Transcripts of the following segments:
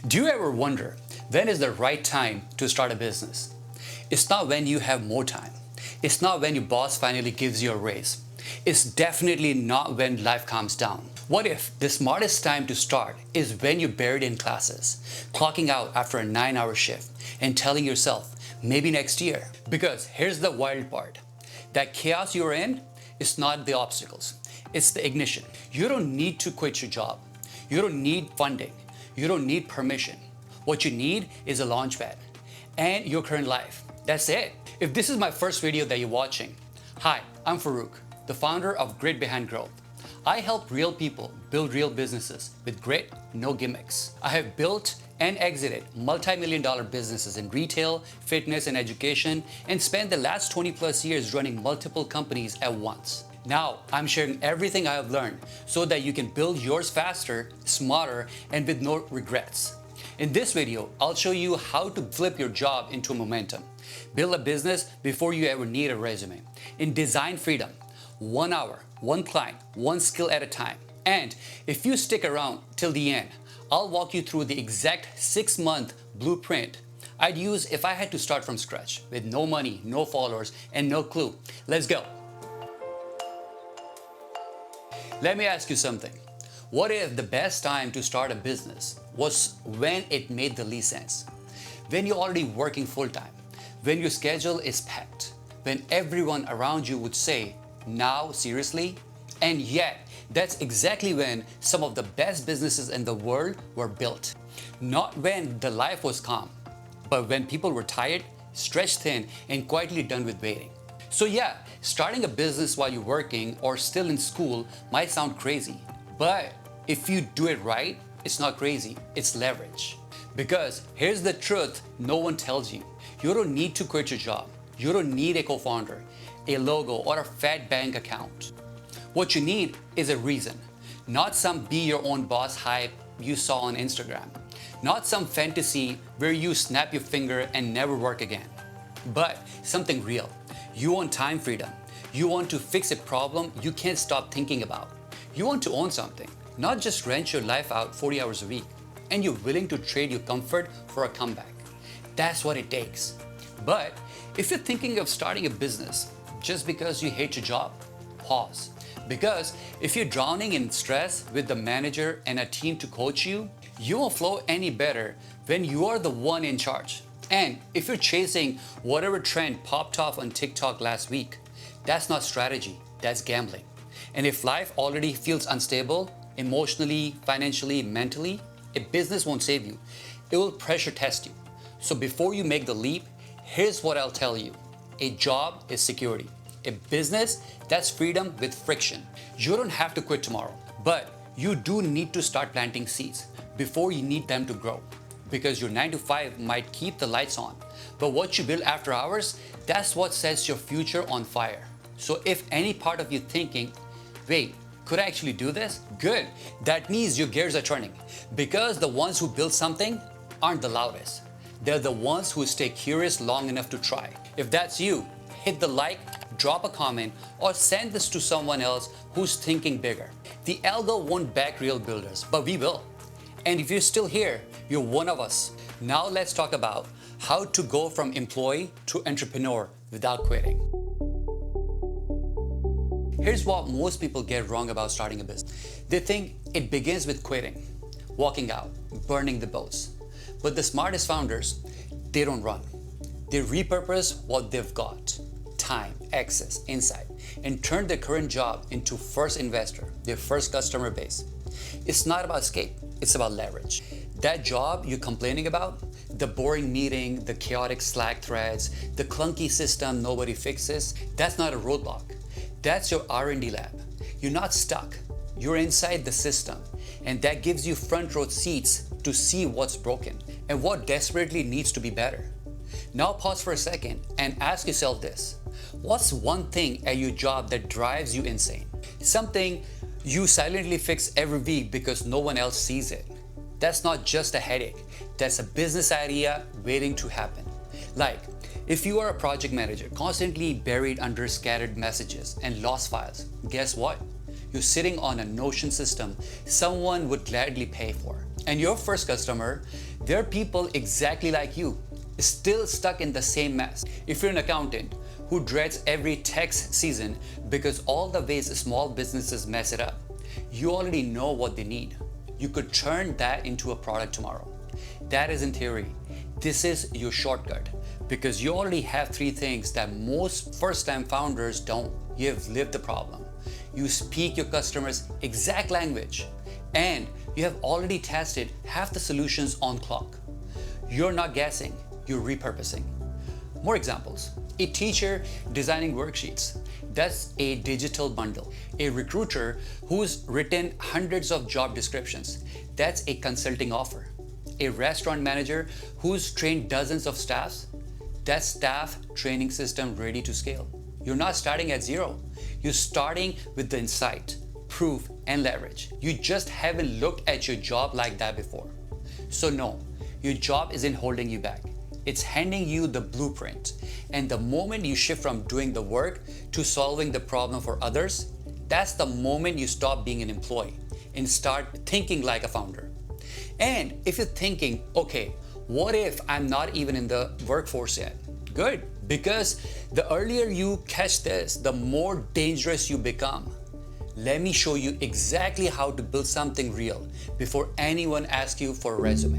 Do you ever wonder when is the right time to start a business? It's not when you have more time. It's not when your boss finally gives you a raise. It's definitely not when life calms down. What if the smartest time to start is when you're buried in classes, clocking out after a 9-hour shift and telling yourself, maybe next year? Because here's the wild part. That chaos you're in is not the obstacles. It's the ignition. You don't need to quit your job. You don't need funding. You don't need permission. What you need is a launchpad and your current life. That's it. If this is my first video that you're watching, hi, I'm Farouk, the founder of Grit Behind Growth. I help real people build real businesses with grit, no gimmicks. I have built and exited multi-million-dollar businesses in retail, fitness, and education, and spent the last 20+ years running multiple companies at once. Now, I'm sharing everything I have learned so that you can build yours faster, smarter, and with no regrets. In this video, I'll show you how to flip your job into momentum, build a business before you ever need a resume, in design freedom, 1 hour, one client, one skill at a time. And if you stick around till the end, I'll walk you through the exact 6-month blueprint I'd use if I had to start from scratch with no money, no followers, and no clue. Let's go. Let me ask you something. What if the best time to start a business was when it made the least sense? When you're already working full-time, when your schedule is packed, when everyone around you would say, now, seriously? And yet, that's exactly when some of the best businesses in the world were built. Not when the life was calm, but when people were tired, stretched thin, and quietly done with waiting. So yeah, starting a business while you're working or still in school might sound crazy, but if you do it right, it's not crazy, it's leverage. Because here's the truth no one tells you. You don't need to quit your job. You don't need a co-founder, a logo, or a fat bank account. What you need is a reason, not some be your own boss hype you saw on Instagram, not some fantasy where you snap your finger and never work again, but something real. You want time freedom. You want to fix a problem you can't stop thinking about. You want to own something, not just rent your life out 40 hours a week, and you're willing to trade your comfort for a comeback. That's what it takes. But if you're thinking of starting a business just because you hate your job, pause. Because if you're drowning in stress with the manager and a team to coach you, you won't flow any better when you are the one in charge. And if you're chasing whatever trend popped off on TikTok last week, that's not strategy, that's gambling. And if life already feels unstable, emotionally, financially, mentally, a business won't save you. It will pressure test you. So before you make the leap, here's what I'll tell you. A job is security. A business, that's freedom with friction. You don't have to quit tomorrow, but you do need to start planting seeds before you need them to grow. Because your 9 to 5 might keep the lights on, but what you build after hours, that's what sets your future on fire. So if any part of you thinking, wait, could I actually do this? Good, that means your gears are turning. Because the ones who build something aren't the loudest. They're the ones who stay curious long enough to try. If that's you, hit the like, drop a comment, or send this to someone else who's thinking bigger. The algo won't back real builders, but we will. And if you're still here, you're one of us. Now let's talk about how to go from employee to entrepreneur without quitting. Here's what most people get wrong about starting a business. They think it begins with quitting, walking out, burning the boats. But the smartest founders, they don't run. They repurpose what they've got, time, access, insight, and turn their current job into first investor, their first customer base. It's not about escape, it's about leverage. That job you're complaining about, the boring meeting, the chaotic Slack threads, the clunky system nobody fixes, that's not a roadblock. That's your R&D lab. You're not stuck. You're inside the system, and that gives you front row seats to see what's broken and what desperately needs to be better. Now pause for a second and ask yourself this. What's one thing at your job that drives you insane? Something you silently fix every week because no one else sees it. That's not just a headache. That's a business idea waiting to happen. Like, if you are a project manager constantly buried under scattered messages and lost files, guess what? You're sitting on a Notion system someone would gladly pay for. And your first customer, they're people exactly like you, still stuck in the same mess. If you're an accountant who dreads every tax season because all the ways small businesses mess it up, you already know what they need. You could turn that into a product tomorrow. That is in theory. This is your shortcut because you already have three things that most first-time founders don't. You have lived the problem. You speak your customers' exact language, and you have already tested half the solutions on clock. You're not guessing, you're repurposing. More examples. A teacher designing worksheets. That's a digital bundle. A recruiter who's written hundreds of job descriptions. That's a consulting offer. A restaurant manager who's trained dozens of staffs. That's staff training system ready to scale. You're not starting at zero. You're starting with the insight, proof, and leverage. You just haven't looked at your job like that before. So no, your job isn't holding you back. It's handing you the blueprint. And the moment you shift from doing the work to solving the problem for others, that's the moment you stop being an employee and start thinking like a founder. And if you're thinking, okay, what if I'm not even in the workforce yet? Good, because the earlier you catch this, the more dangerous you become. Let me show you exactly how to build something real before anyone asks you for a resume.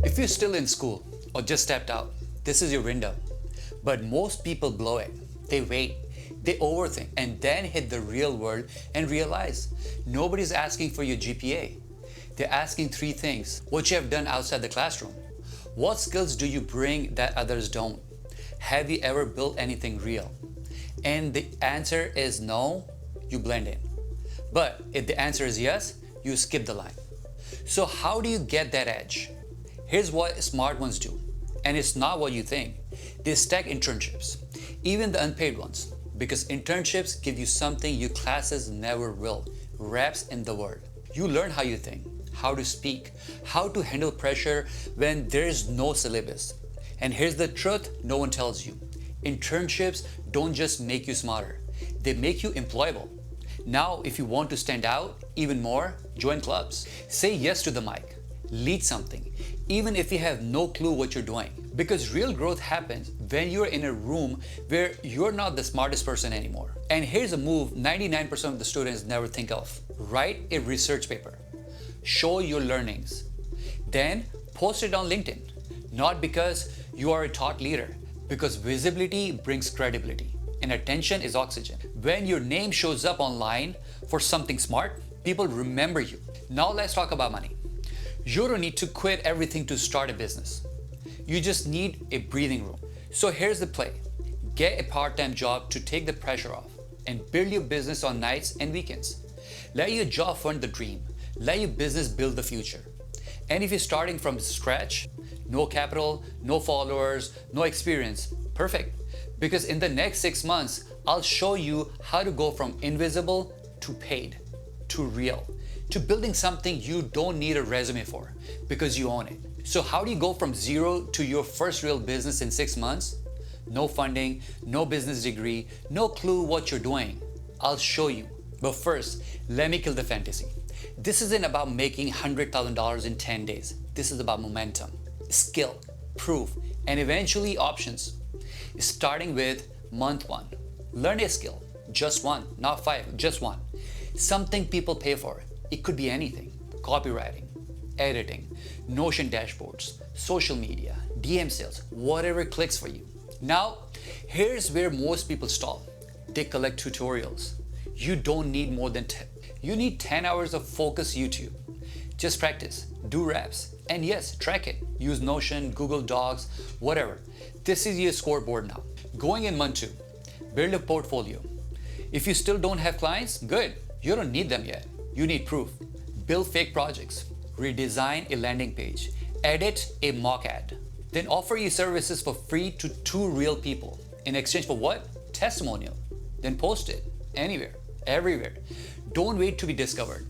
If you're still in school or just stepped out, this is your window. But most people blow it. They wait, they overthink, and then hit the real world and realize nobody's asking for your GPA. They're asking three things: what you have done outside the classroom, what skills do you bring that others don't, have you ever built anything real? And the answer is no, you blend in. But if the answer is yes, you skip the line. So how do you get that edge? Here's what smart ones do, and it's not what you think. They stack internships, even the unpaid ones, because internships give you something your classes never will: reps in the world. You learn how you think, how to speak, how to handle pressure when there's no syllabus. And here's the truth no one tells you. Internships don't just make you smarter, they make you employable. Now, if you want to stand out even more, join clubs. Say yes to the mic. Lead something, even if you have no clue what you're doing. Because real growth happens when you're in a room where you're not the smartest person anymore. And here's a move 99% of the students never think of. Write a research paper. Show your learnings. Then post it on LinkedIn. Not because you are a thought leader, because visibility brings credibility and attention is oxygen. When your name shows up online for something smart, people remember you. Now let's talk about money. You don't need to quit everything to start a business. You just need a breathing room. So here's the play. Get a part-time job to take the pressure off and build your business on nights and weekends. Let your job fund the dream. Let your business build the future. And if you're starting from scratch, no capital, no followers, no experience, perfect. Because in the next 6 months, I'll show you how to go from invisible to paid, to real, to building something you don't need a resume for because you own it. So how do you go from zero to your first real business in 6 months? No funding, no business degree, no clue what you're doing. I'll show you. But first, let me kill the fantasy. This isn't about making $100,000 in 10 days. This is about momentum, skill, proof, and eventually options. Starting with month 1. Learn a skill, just one, not 5, just one. Something people pay for. It could be anything: copywriting, editing, Notion dashboards, social media, DM sales, whatever clicks for you. Now, here's where most people stall. They collect tutorials. You don't need more than 10. You need 10 hours of focused YouTube. Just practice, do reps, and yes, track it. Use Notion, Google Docs, whatever. This is your scoreboard now. Going in month 2, build a portfolio. If you still don't have clients, good. You don't need them yet. You need proof. Build fake projects. Redesign a landing page. Edit a mock ad. Then offer your services for free to 2 real people. In exchange for what? Testimonial. Then post it anywhere, everywhere. Don't wait to be discovered.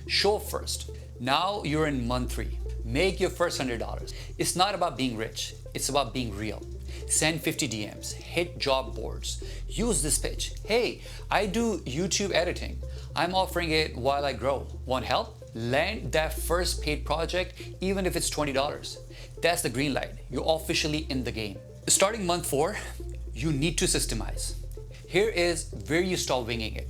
Show first. Now you're in month 3. Make your first $100. It's not about being rich. It's about being real. Send 50 DMs. Hit job boards. Use this pitch. Hey, I do YouTube editing. I'm offering it while I grow. Want help? Land that first paid project, even if it's $20. That's the green light. You're officially in the game. Starting month 4, you need to systemize. Here is where you stop winging it.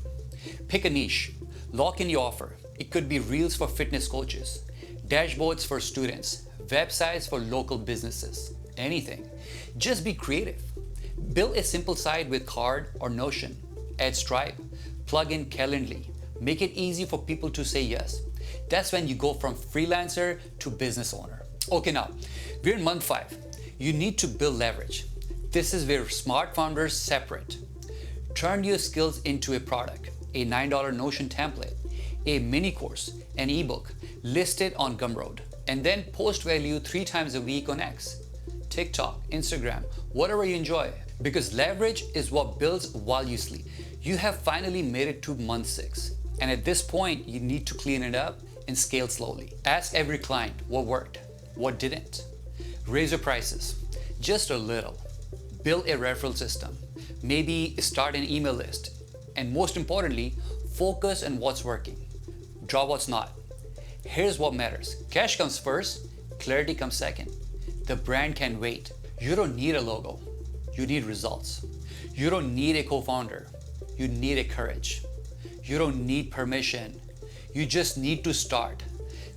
Pick a niche, lock in your offer. It could be reels for fitness coaches, dashboards for students, websites for local businesses, anything. Just be creative. Build a simple site with Card or Notion. Add Stripe, plug in Calendly. Make it easy for people to say yes. That's when you go from freelancer to business owner. Okay, now we're in month 5. You need to build leverage. This is where smart founders separate. Turn your skills into a product, a $9 Notion template, a mini course, an ebook, list it on Gumroad, and then post value 3 times a week on X, TikTok, Instagram, whatever you enjoy. Because leverage is what builds while you sleep. You have finally made it to month 6. And at this point, you need to clean it up and scale slowly. Ask every client what worked, what didn't. Raise your prices, just a little. Build a referral system. Maybe start an email list. And most importantly, focus on what's working. Drop what's not. Here's what matters. Cash comes first, clarity comes second. The brand can wait. You don't need a logo. You need results. You don't need a co-founder. You need a courage. You don't need permission. You just need to start.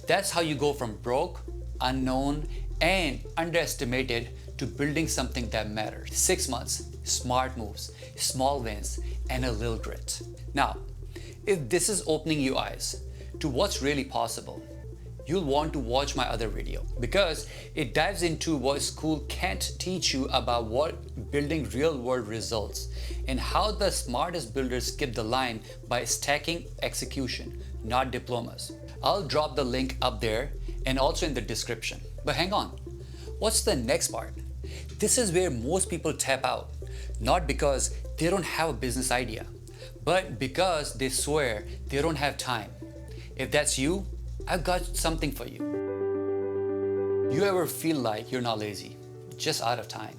That's how you go from broke, unknown, and underestimated to building something that matters. 6 months, smart moves, small wins, and a little grit. Now, if this is opening your eyes to what's really possible, you'll want to watch my other video because it dives into what school can't teach you about what building real-world results and how the smartest builders skip the line by stacking execution, not diplomas. I'll drop the link up there and also in the description. But hang on, what's the next part? This is where most people tap out, not because they don't have a business idea, but because they swear they don't have time. If that's you, I've got something for you. You ever feel like you're not lazy, just out of time?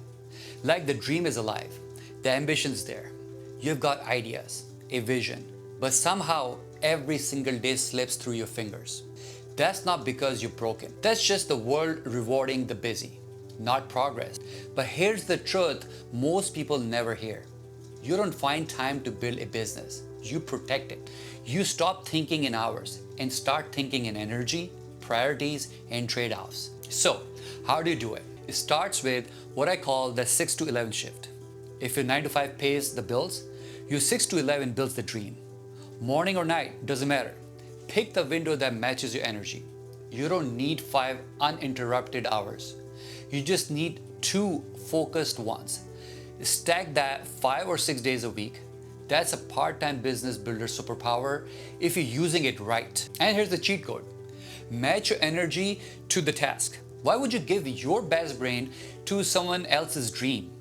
Like the dream is alive, the ambition's there. You've got ideas, a vision, but somehow every single day slips through your fingers. That's not because you're broken. That's just the world rewarding the busy, not progress. But here's the truth most people never hear. You don't find time to build a business. You protect it. You stop thinking in hours and start thinking in energy, priorities, and trade-offs. So, how do you do it? It starts with what I call the 6 to 11 shift. If your 9 to 5 pays the bills, your 6 to 11 builds the dream. Morning or night, doesn't matter. Pick the window that matches your energy. You don't need 5 uninterrupted hours. You just need 2 focused ones. Stack that 5 or 6 days a week. That's a part-time business builder superpower if you're using it right. And here's the cheat code. Match your energy to the task. Why would you give your best brain to someone else's dream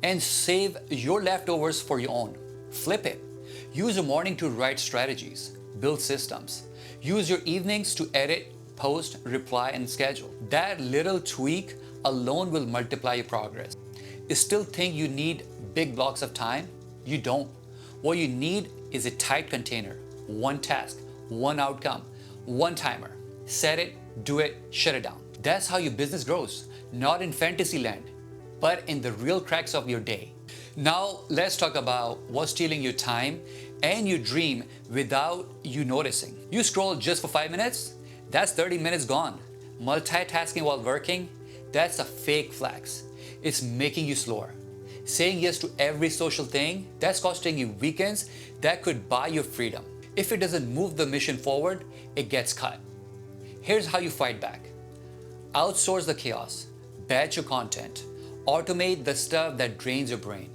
and save your leftovers for your own? Flip it. Use your morning to write strategies, build systems. Use your evenings to edit, post, reply, and schedule. That little tweak alone will multiply your progress. You still think you need big blocks of time? You don't. What you need is a tight container, one task, one outcome, one timer. Set it, do it, shut it down. That's how your business grows, not in fantasy land, but in the real cracks of your day. Now, let's talk about what's stealing your time and your dream without you noticing. You scroll just for 5 minutes? That's 30 minutes gone. Multitasking while working? That's a fake flex. It's making you slower. Saying yes to every social thing, that's costing you weekends that could buy you freedom. If it doesn't move the mission forward, it gets cut. Here's how you fight back. Outsource the chaos, batch your content, automate the stuff that drains your brain,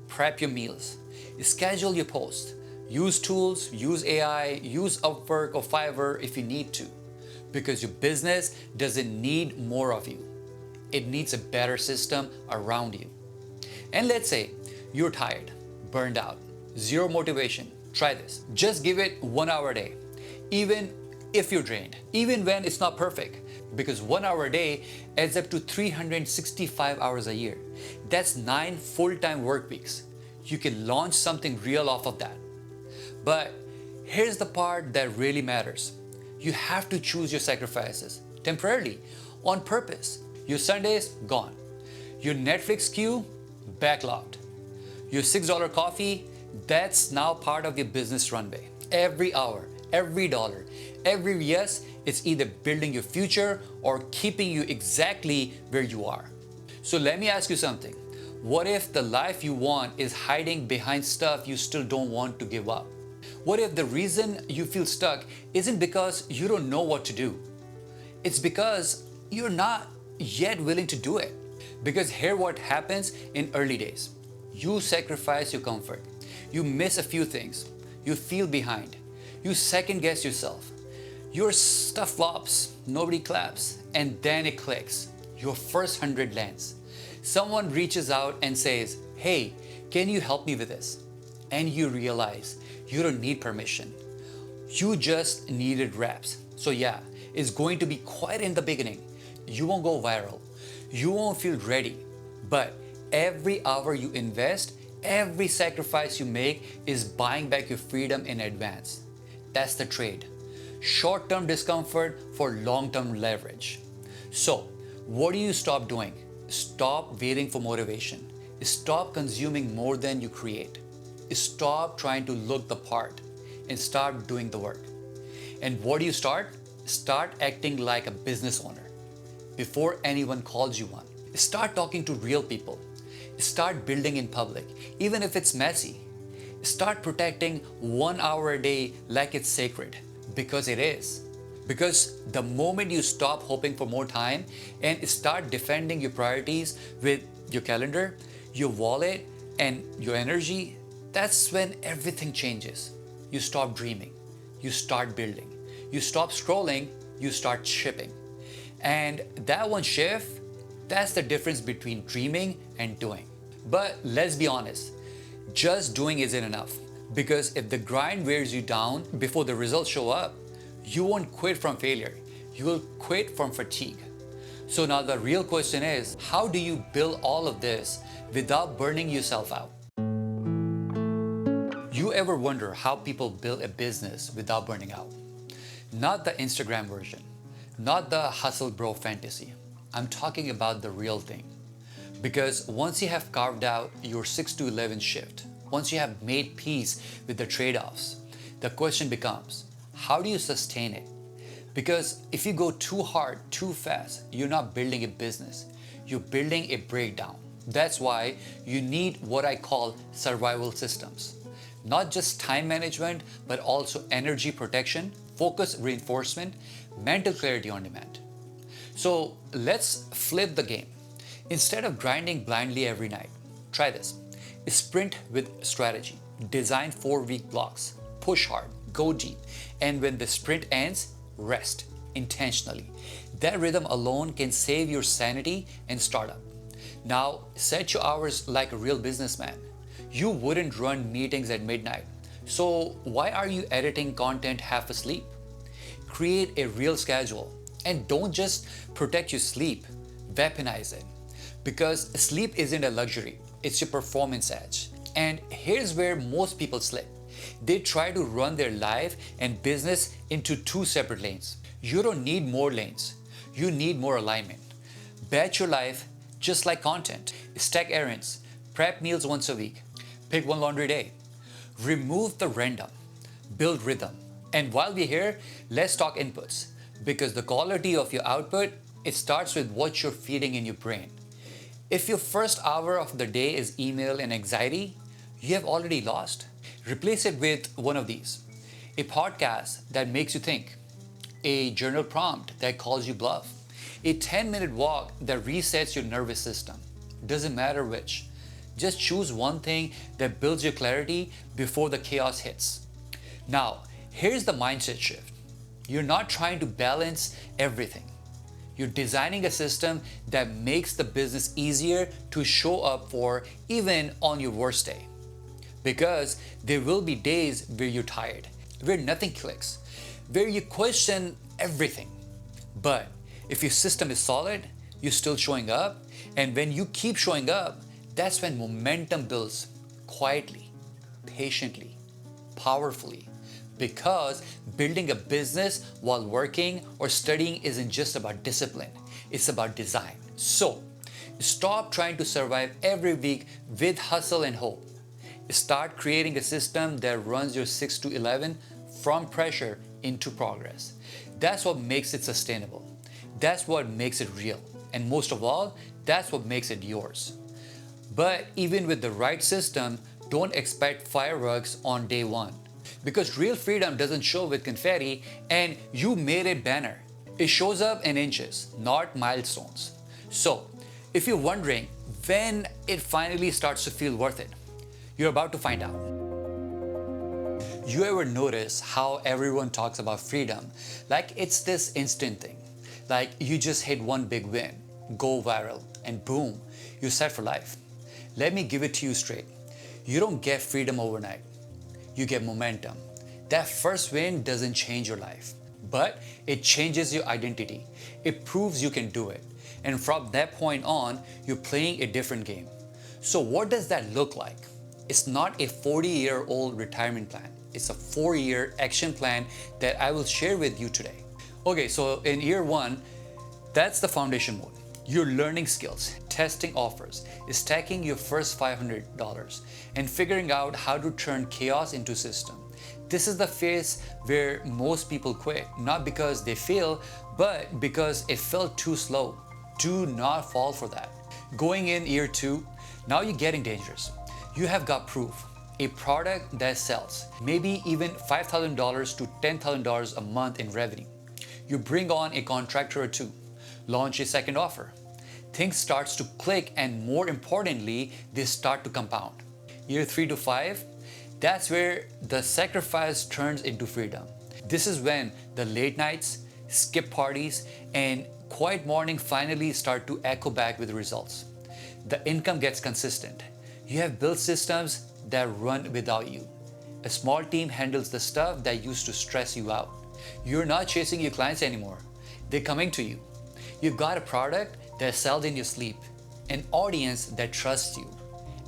prep your meals, schedule your posts, use tools, use AI, use Upwork or Fiverr if you need to, because your business doesn't need more of you. It needs a better system around you. And let's say you're tired, burned out, zero motivation. Try this. Just give it 1 hour a day, even if you're drained, even when it's not perfect, because 1 hour a day adds up to 365 hours a year. That's 9 full-time work weeks. You can launch something real off of that. But here's the part that really matters. You have to choose your sacrifices temporarily, on purpose. Your Sundays, gone. Your Netflix queue, backlogged. Your $6 coffee, that's now part of your business runway. Every hour, every dollar, every yes, it's either building your future or keeping you exactly where you are. So let me ask you something. What if the life you want is hiding behind stuff you still don't want to give up? What if the reason you feel stuck isn't because you don't know what to do? It's because you're not yet willing to do it. Because here what happens in early days. You sacrifice your comfort. You miss a few things. You feel behind. You second guess yourself. Your stuff flops, nobody claps, and then it clicks. Your first 100 lands. Someone reaches out and says, hey, can you help me with this? And you realize you don't need permission. You just needed reps. So yeah, it's going to be quiet in the beginning. You won't go viral. You won't feel ready. But every hour you invest, every sacrifice you make is buying back your freedom in advance. That's the trade. Short-term discomfort for long-term leverage. So, what do you stop doing? Stop waiting for motivation. Stop consuming more than you create. Stop trying to look the part and start doing the work. And what do you start? Start acting like a business owner before anyone calls you one. Start talking to real people. Start building in public, even if it's messy. Start protecting 1 hour a day like it's sacred, because it is. Because the moment you stop hoping for more time and start defending your priorities with your calendar, your wallet, and your energy, that's when everything changes. You stop dreaming, you start building. You stop scrolling, you start shipping. And that one shift, that's the difference between dreaming and doing. But let's be honest, just doing isn't enough. Because if the grind wears you down before the results show up, you won't quit from failure. You will quit from fatigue. So now the real question is, how do you build all of this without burning yourself out? You ever wonder how people build a business without burning out? Not the Instagram version, not the hustle bro fantasy. I'm talking about the real thing. Because once you have carved out your 6 to 11 shift, once you have made peace with the trade-offs, the question becomes, how do you sustain it? Because if you go too hard, too fast, you're not building a business, you're building a breakdown. That's why you need what I call survival systems. Not just time management, but also energy protection, focus reinforcement, mental clarity on demand. So let's flip the game. Instead of grinding blindly every night, try this. Sprint with strategy. Design 4-week blocks. Push hard, go deep. And when the sprint ends, rest intentionally. That rhythm alone can save your sanity and startup. Now, set your hours like a real businessman. You wouldn't run meetings at midnight. So why are you editing content half asleep? Create a real schedule. And don't just protect your sleep, weaponize it. Because sleep isn't a luxury, it's your performance edge. And here's where most people slip. They try to run their life and business into 2 separate lanes. You don't need more lanes, you need more alignment. Batch your life just like content. Stack errands, prep meals once a week, pick one laundry day. Remove the random, build rhythm. And while we're here, let's talk inputs. Because the quality of your output, it starts with what you're feeding in your brain. If your first hour of the day is email and anxiety, you have already lost. Replace it with one of these. A podcast that makes you think. A journal prompt that calls you bluff. A 10-minute walk that resets your nervous system. Doesn't matter which. Just choose one thing that builds your clarity before the chaos hits. Now, here's the mindset shift. You're not trying to balance everything. You're designing a system that makes the business easier to show up for even on your worst day. Because there will be days where you're tired, where nothing clicks, where you question everything. But if your system is solid, you're still showing up. And when you keep showing up, that's when momentum builds quietly, patiently, powerfully, Because building a business while working or studying isn't just about discipline, it's about design. So, stop trying to survive every week with hustle and hope. Start creating a system that runs your 6 to 11 from pressure into progress. That's what makes it sustainable. That's what makes it real. And most of all, that's what makes it yours. But even with the right system, don't expect fireworks on day one. Because real freedom doesn't show with confetti and you made it banner. It shows up in inches, not milestones. So, if you're wondering when it finally starts to feel worth it, you're about to find out. You ever notice how everyone talks about freedom like it's this instant thing? Like you just hit one big win, go viral, and boom, you're set for life. Let me give it to you straight. You don't get freedom overnight. You get momentum. That first win doesn't change your life, but it changes your identity. It proves you can do it. And from that point on, you're playing a different game. So what does that look like? It's not a 40-year-old retirement plan. It's a 4-year action plan that I will share with you today. Okay, so in year one, that's the foundation mode. You're learning skills, testing offers, stacking your first $500, and figuring out how to turn chaos into system. This is the phase where most people quit, not because they fail, but because it felt too slow. Do not fall for that. Going in year two, now you're getting dangerous. You have got proof, a product that sells, maybe even $5,000 to $10,000 a month in revenue. You bring on a contractor or two, launch a second offer. Things starts to click, and more importantly, they start to compound. Year 3 to 5, that's where the sacrifice turns into freedom. This is when the late nights, skip parties, and quiet morning finally start to echo back with results. The income gets consistent. You have built systems that run without you. A small team handles the stuff that used to stress you out. You're not chasing your clients anymore. They're coming to you. You've got a product that sells in your sleep, an audience that trusts you.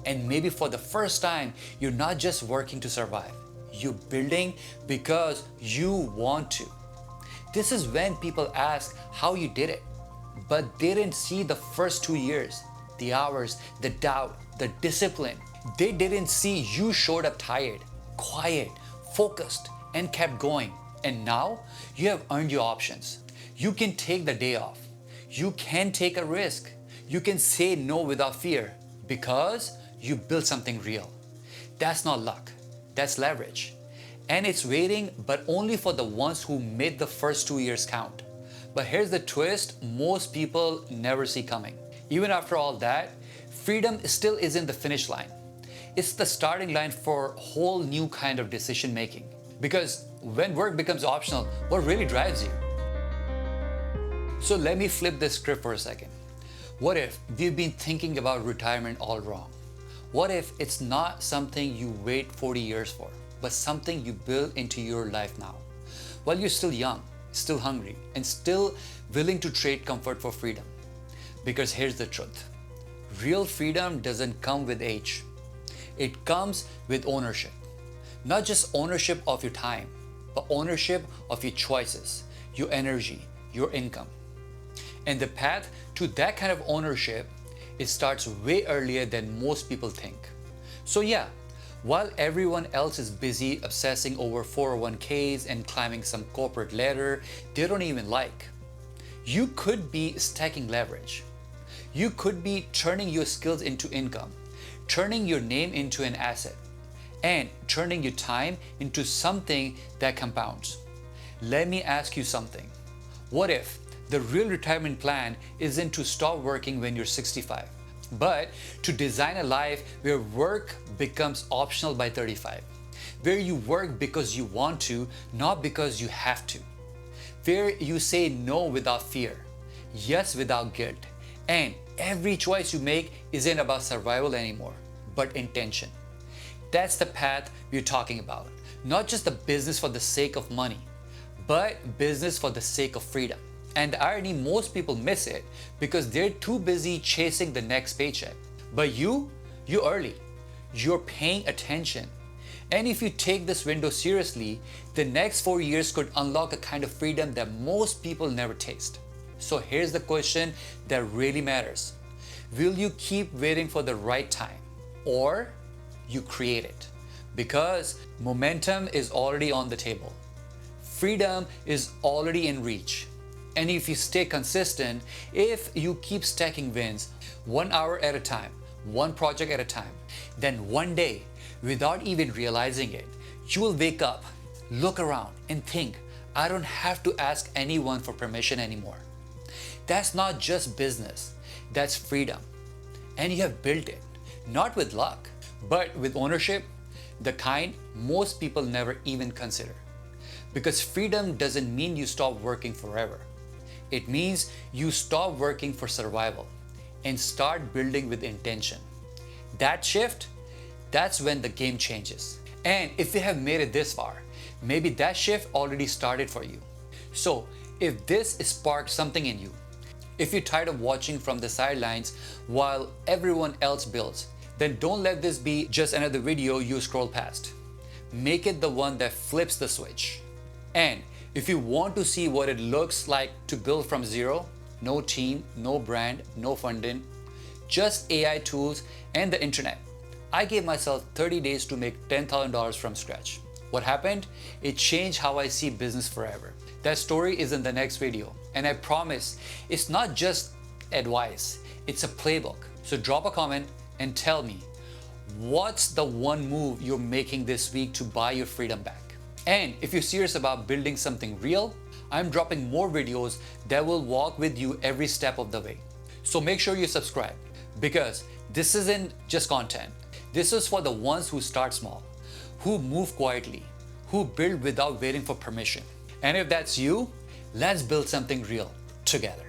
And maybe for the first time, you're not just working to survive. You're building because you want to. This is when people ask how you did it, but they didn't see the first 2 years, the hours, the doubt, the discipline. They didn't see you showed up tired, quiet, focused, and kept going. And now you have earned your options. You can take the day off. You can take a risk. You can say no without fear because you built something real. That's not luck. That's leverage. And it's waiting, but only for the ones who made the first 2 years count. But here's the twist most people never see coming. Even after all that, freedom still isn't the finish line. It's the starting line for a whole new kind of decision making. Because when work becomes optional, what really drives you? So let me flip this script for a second. What if we've been thinking about retirement all wrong? What if it's not something you wait 40 years for, but something you build into your life now? While you're still young, still hungry, and still willing to trade comfort for freedom. Because here's the truth. Real freedom doesn't come with age. It comes with ownership. Not just ownership of your time, but ownership of your choices, your energy, your income. And the path to that kind of ownership, it starts way earlier than most people think. So yeah, while everyone else is busy obsessing over 401ks and climbing some corporate ladder they don't even like, you could be stacking leverage. You could be turning your skills into income, turning your name into an asset, and turning your time into something that compounds. Let me ask you something. What if the real retirement plan isn't to stop working when you're 65, but to design a life where work becomes optional by 35, where you work because you want to, not because you have to, where you say no without fear, yes without guilt, and every choice you make isn't about survival anymore, but intention. That's the path we're talking about. Not just the business for the sake of money, but business for the sake of freedom. And the irony, most people miss it because they're too busy chasing the next paycheck. But you're early. You're paying attention. And if you take this window seriously, the next 4 years could unlock a kind of freedom that most people never taste. So here's the question that really matters. Will you keep waiting for the right time, or you create it? Because momentum is already on the table. Freedom is already in reach. And if you stay consistent, if you keep stacking wins 1 hour at a time, one project at a time, then one day, without even realizing it, you will wake up, look around, and think, I don't have to ask anyone for permission anymore. That's not just business, that's freedom. And you have built it, not with luck, but with ownership, the kind most people never even consider. Because freedom doesn't mean you stop working forever. It means you stop working for survival and start building with intention. That shift, that's when the game changes. And if you have made it this far, maybe that shift already started for you. So if this sparked something in you, if you're tired of watching from the sidelines while everyone else builds, then don't let this be just another video you scroll past. Make it the one that flips the switch. And if you want to see what it looks like to build from zero, no team, no brand, no funding, just AI tools and the internet, I gave myself 30 days to make $10,000 from scratch. What happened? It changed how I see business forever. That story is in the next video. And I promise, it's not just advice, it's a playbook. So drop a comment and tell me, what's the one move you're making this week to buy your freedom back? And if you're serious about building something real, I'm dropping more videos that will walk with you every step of the way. So make sure you subscribe, because this isn't just content. This is for the ones who start small, who move quietly, who build without waiting for permission. And if that's you, let's build something real together.